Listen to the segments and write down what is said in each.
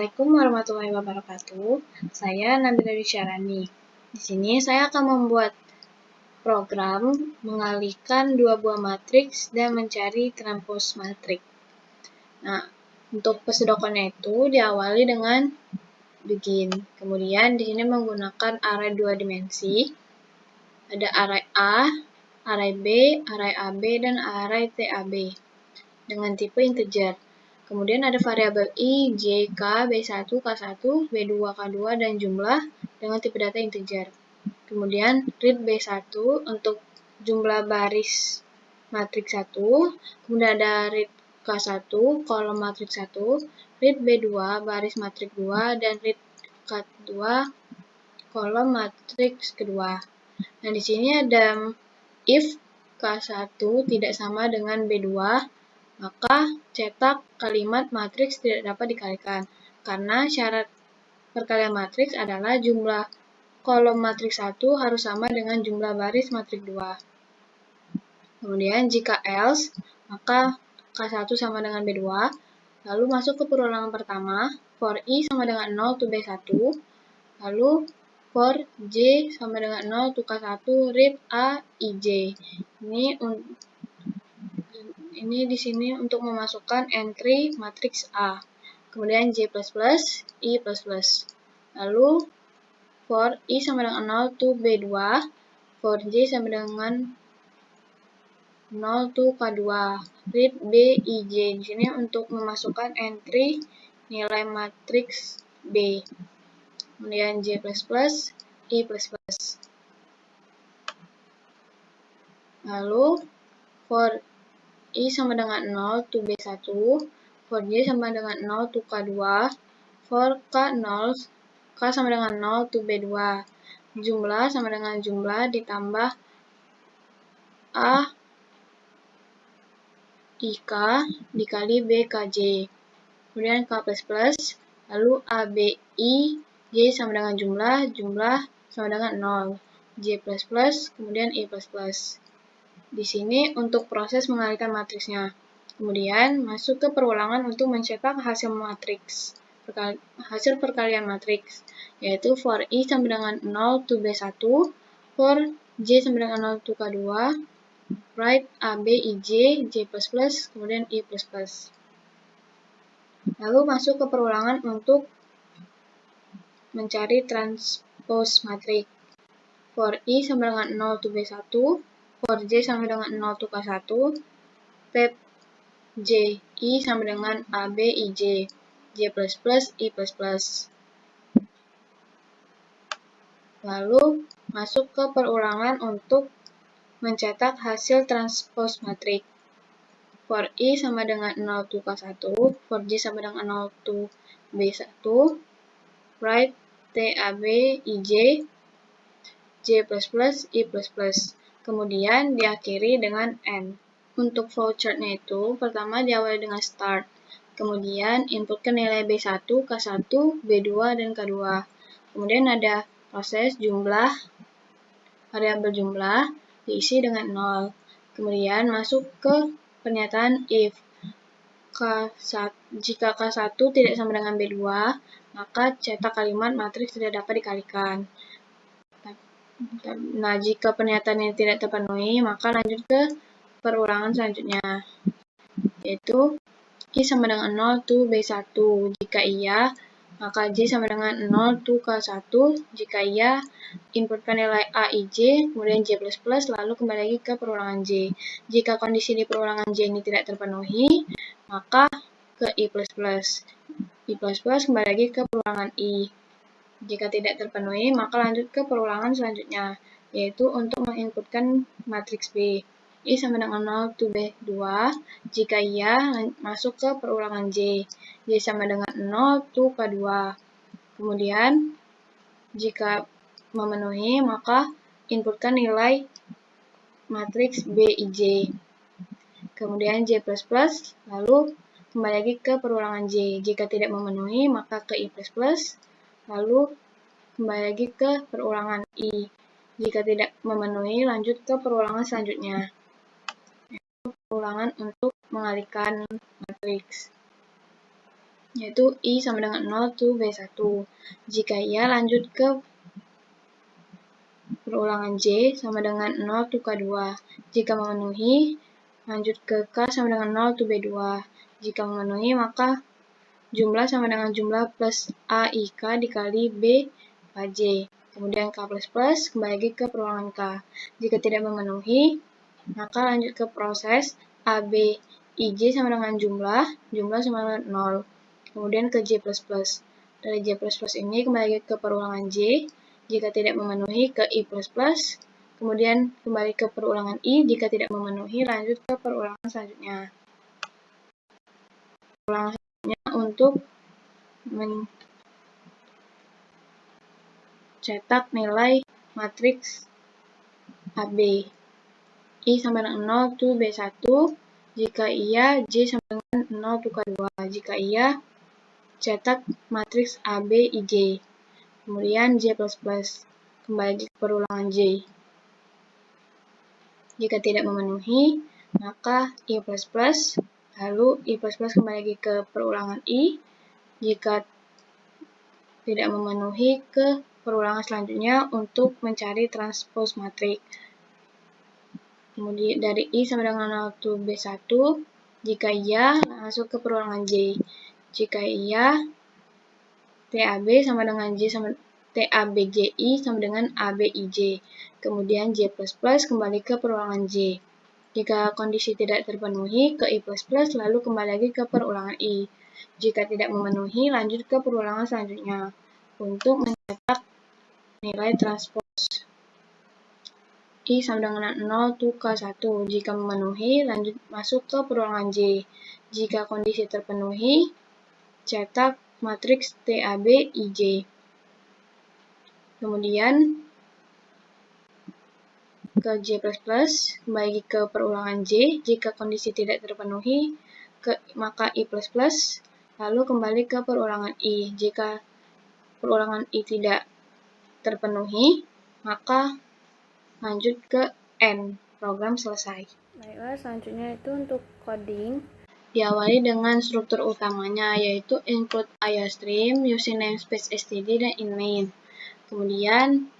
Assalamualaikum warahmatullahi wabarakatuh. Saya Nabila Syarani. Di sini saya akan membuat program mengalihkan dua buah matriks dan mencari transpos matriks. Nah, untuk pseudocode-nya itu diawali dengan begin. Kemudian di sini menggunakan array dua dimensi. Ada array A, array B, array AB, dan array TAB dengan tipe integer. Kemudian ada variabel I, J, K, B1, K1, B2, K2, dan jumlah dengan tipe data integer. Kemudian read B1 untuk jumlah baris matriks 1. Kemudian ada read K1, kolom matriks 1, read B2, baris matriks 2, dan read K2, kolom matriks kedua. Nah, di sini ada if K1 tidak sama dengan B2, maka cetak kalimat matriks tidak dapat dikalikan, karena syarat perkalian matriks adalah jumlah kolom matriks 1 harus sama dengan jumlah baris matriks 2. Kemudian jika else, maka K1 sama dengan B2, lalu masuk ke perulangan pertama, for I sama dengan 0 to B1, lalu for J sama dengan 0 to K1, read A, IJ. Ini di sini untuk memasukkan entry matriks A. Kemudian J++, I++. Lalu for I sama dengan 0 to B2, for J sama dengan 0 to K2, read B, IJ. Di sini untuk memasukkan entry nilai matriks B. Kemudian J++, I++. Lalu for I sama dengan 0 to B1, for J sama dengan 0 to K2, for K0, K sama dengan 0 to B2, jumlah sama dengan jumlah ditambah A IK dikali BKJ, kemudian K++, lalu ABI, J sama dengan jumlah sama dengan 0, J++, kemudian I++. Di sini untuk proses mengalihkan matriksnya. Kemudian masuk ke perulangan untuk mencetak hasil matriks, hasil perkalian matriks, yaitu for I sama dengan 0 to B1, for J sama dengan 0 to K2, write AB, IJ, J++, kemudian I++. Lalu masuk ke perulangan untuk mencari transpos matriks. For I sama dengan 0 to B1, for J sama dengan 0 to K1, tab J, I sama dengan AB, IJ, J++, I++. Lalu masuk ke perulangan untuk mencetak hasil transpos matriks. For I sama dengan 0 to K1, for J sama dengan 0 to B1, write TAB, IJ, J++, I++. Kemudian diakhiri dengan N. Untuk flowchart-nya itu, pertama diawali dengan start. Kemudian inputkan nilai B1, K1, B2, dan K2. Kemudian ada proses jumlah, variabel jumlah, diisi dengan 0. Kemudian masuk ke pernyataan if. Jika K1 tidak sama dengan B2, maka cetak kalimat matriks tidak dapat dikalikan. Nah, jika pernyataan ini tidak terpenuhi, maka lanjut ke perulangan selanjutnya, yaitu I sama dengan 0 to B1. Jika iya, maka J sama dengan 0 to K1. Jika iya, inputkan nilai A, IJ, kemudian J++, lalu kembali lagi ke perulangan J. Jika kondisi di perulangan J ini tidak terpenuhi, maka ke I++. I++ kembali lagi ke perulangan I. Jika tidak terpenuhi, maka lanjut ke perulangan selanjutnya, yaitu untuk menginputkan matriks B. I sama dengan 0 to B2. Jika iya, masuk ke perulangan J. J sama dengan 0 to K2. Kemudian, jika memenuhi, maka inputkan nilai matriks B, IJ. Kemudian J++, lalu kembali lagi ke perulangan J. Jika tidak memenuhi, maka ke I++, lalu kembali lagi ke perulangan I. Jika tidak memenuhi, lanjut ke perulangan selanjutnya. Perulangan untuk mengalihkan matriks. yaitu I sama dengan 0 to B1. Jika iya, lanjut ke perulangan J sama dengan 0 to K2. Jika memenuhi, lanjut ke K sama dengan 0 to B2. Jika memenuhi, maka jumlah sama dengan jumlah plus AIK dikali B KJ. Kemudian K plus, kembali lagi ke perulangan K. Jika tidak memenuhi, maka lanjut ke proses AB IJ sama dengan jumlah sama dengan 0. Kemudian ke J plus. Dari J plus ini kembali lagi ke perulangan J. Jika tidak memenuhi, ke I plus. Kemudian kembali ke perulangan I. Jika tidak memenuhi, lanjut ke perulangan selanjutnya. Perulangan selanjutnya untuk mencetak nilai matriks AB. I sama dengan 0 to B1. Jika iya, J sama dengan 0 to K2. Jika iya, cetak matriks AB IJ. Kemudian J plus. Kembali ke perulangan J. Jika tidak memenuhi, maka I plus. Lalu I plus kembali lagi ke perulangan I. Jika tidak memenuhi, ke perulangan selanjutnya untuk mencari transpose matrik. Kemudian dari I sama dengan 0 to B1, jika iya, masuk ke perulangan J. Jika iya, TAB sama dengan TABJI sama dengan ABIJ. Kemudian J plus kembali ke perulangan J. Jika kondisi tidak terpenuhi, ke I plus, lalu kembali lagi ke perulangan I. Jika tidak memenuhi, lanjut ke perulangan selanjutnya untuk mencetak nilai transpose. I sama dengan 0 to K1. Jika memenuhi, lanjut masuk ke perulangan J. Jika kondisi terpenuhi, cetak matriks TAB IJ. Kemudian ke J plus, kembali ke perulangan J. Jika kondisi tidak terpenuhi, maka I plus, lalu kembali ke perulangan I. Jika perulangan I tidak terpenuhi, maka lanjut ke N. Program selesai. Baiklah, selanjutnya itu untuk coding. Diawali dengan struktur utamanya, yaitu include IOStream, using namespace std, dan in main. Kemudian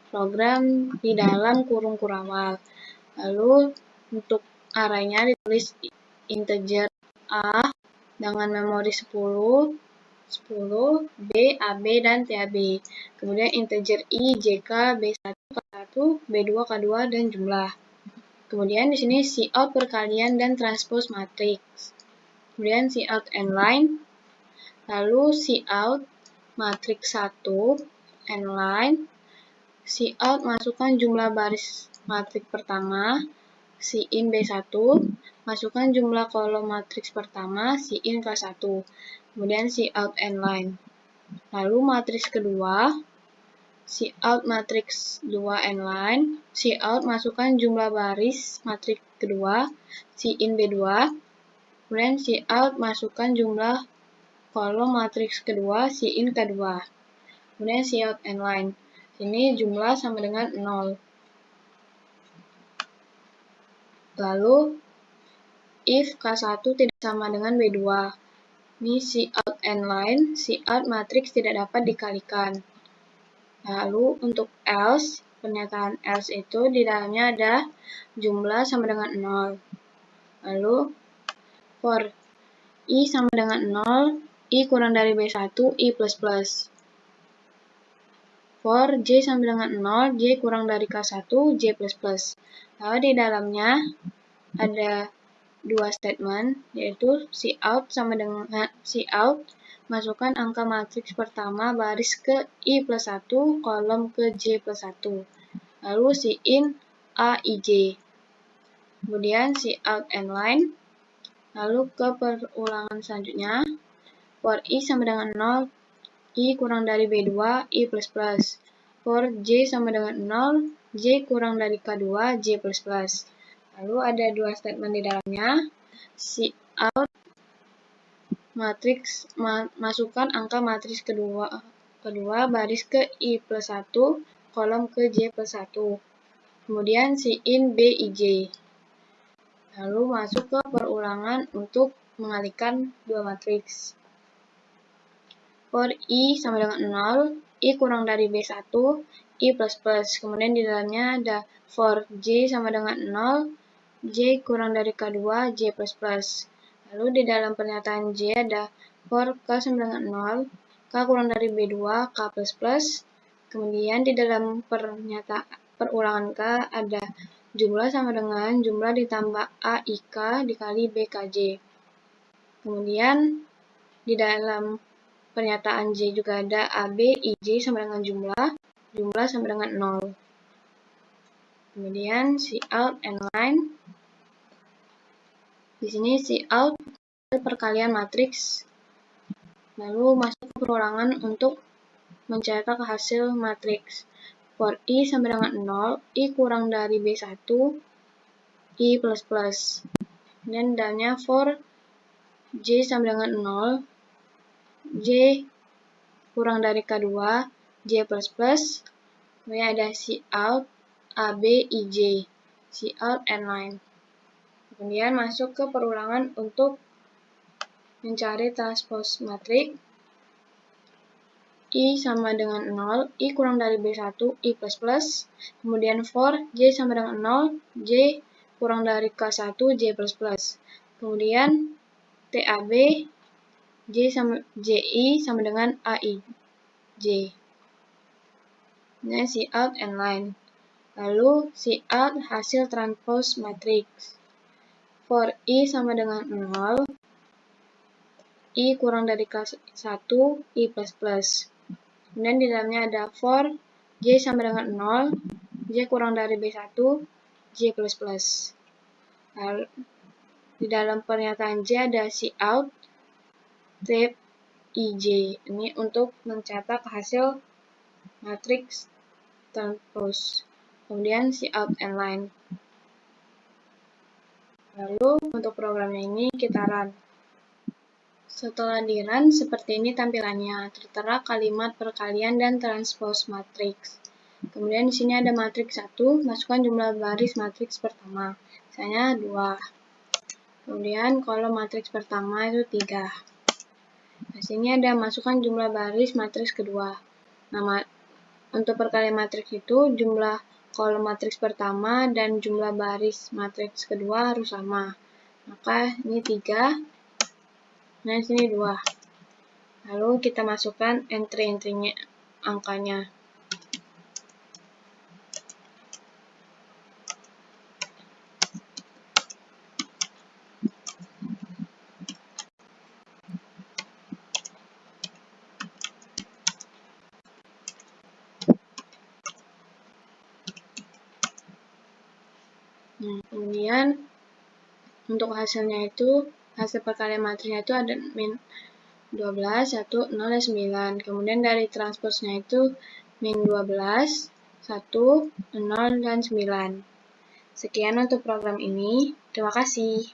program di dalam kurung kurawal. Lalu untuk arraynya ditulis integer A dengan memori 10, B, AB, dan TAB. Kemudian integer I, JK, B1, K1, B2, K2, dan jumlah. Kemudian di sini cout perkalian dan transpose matrix. Kemudian cout n line. Lalu cout matrix 1 n line. Cout masukkan jumlah baris matriks pertama, Cin B1, masukkan jumlah kolom matriks pertama, Cin K1, kemudian cout n line. Lalu matriks kedua, cout matriks 2 n line, cout masukkan jumlah baris matriks kedua, Cin B2, kemudian cout masukkan jumlah kolom matriks kedua, Cin K2, kemudian cout n line. Ini jumlah sama dengan 0. Lalu, if K1 tidak sama dengan B2, ini cout n line, cout matriks tidak dapat dikalikan. Lalu, untuk else, pernyataan else itu di dalamnya ada jumlah sama dengan 0. Lalu, for I sama dengan 0, I kurang dari B1, I plus. For J sama dengan 0, J kurang dari K1, J plus. Lalu di dalamnya ada dua statement, yaitu cout sama dengan cout, masukkan angka matriks pertama baris ke I plus 1, kolom ke J plus 1. Lalu Cin A, IJ. Kemudian cout n line. Lalu ke perulangan selanjutnya, for I sama dengan 0, I kurang dari B2, I plus. For J sama dengan 0, J kurang dari K2, J plus. Lalu ada dua statement di dalamnya, cout matriks, masukkan angka matriks kedua baris ke I plus 1, kolom ke J plus 1. Kemudian Cin B, IJ. Lalu masuk ke perulangan untuk mengalihkan dua matriks. for I sama dengan 0, I kurang dari B1, I plus plus. Kemudian di dalamnya ada for J sama dengan 0, J kurang dari K2, J plus plus. Lalu di dalam pernyataan J ada for K sama dengan 0, K kurang dari B2, K plus plus. Kemudian di dalam perulangan K ada jumlah sama dengan jumlah ditambah A IK dikali B KJ. Kemudian di dalam pernyataan J juga ada AB IJ sama dengan jumlah sama dengan 0. Kemudian Cout and line. Di sini Cout perkalian matriks. Lalu masuk ke perulangan untuk mencetak hasil matriks. For I sama dengan 0, I kurang dari B1, I plus plus. Dan dalamnya for J sama dengan 0, J kurang dari K2, J plus plus. Kemudian ada Cout, AB, IJ, Cout and line. Kemudian masuk ke perulangan untuk mencari transpose matriks. I sama dengan 0, I kurang dari B1, I plus plus. Kemudian for J sama dengan 0, J kurang dari K1, J plus plus. Kemudian TAB, JI sama dengan AIJ. Nah, Cout and line. Lalu Cout hasil transpose matriks. For I sama dengan 0, I kurang dari K1, I plus plus. Kemudian di dalamnya ada for J sama dengan 0, J kurang dari B1, J plus plus. Lalu, di dalam pernyataan J ada Cout, Tab, IJ. Ini untuk mencetak hasil matriks transpose. Kemudian Cout and line. Lalu untuk programnya ini kita run. Setelah di-run, seperti ini tampilannya, tertera kalimat perkalian dan transpose matriks. Kemudian di sini ada matriks 1, masukkan jumlah baris matriks pertama, misalnya 2. Kemudian kolom matriks pertama itu 3. Di sini ada masukkan jumlah baris matriks kedua. Nah, untuk perkalian matriks itu jumlah kolom matriks pertama dan jumlah baris matriks kedua harus sama. Maka ini 3. Nah, di sini 2. Lalu kita masukkan entry-entry-nya, angkanya. Nah, kemudian untuk hasilnya itu, hasil perkalian matriksnya itu ada min 12, 1, 0, dan 9. Kemudian dari transpose-nya itu min 12, 1, 0, dan 9. Sekian untuk program ini. Terima kasih.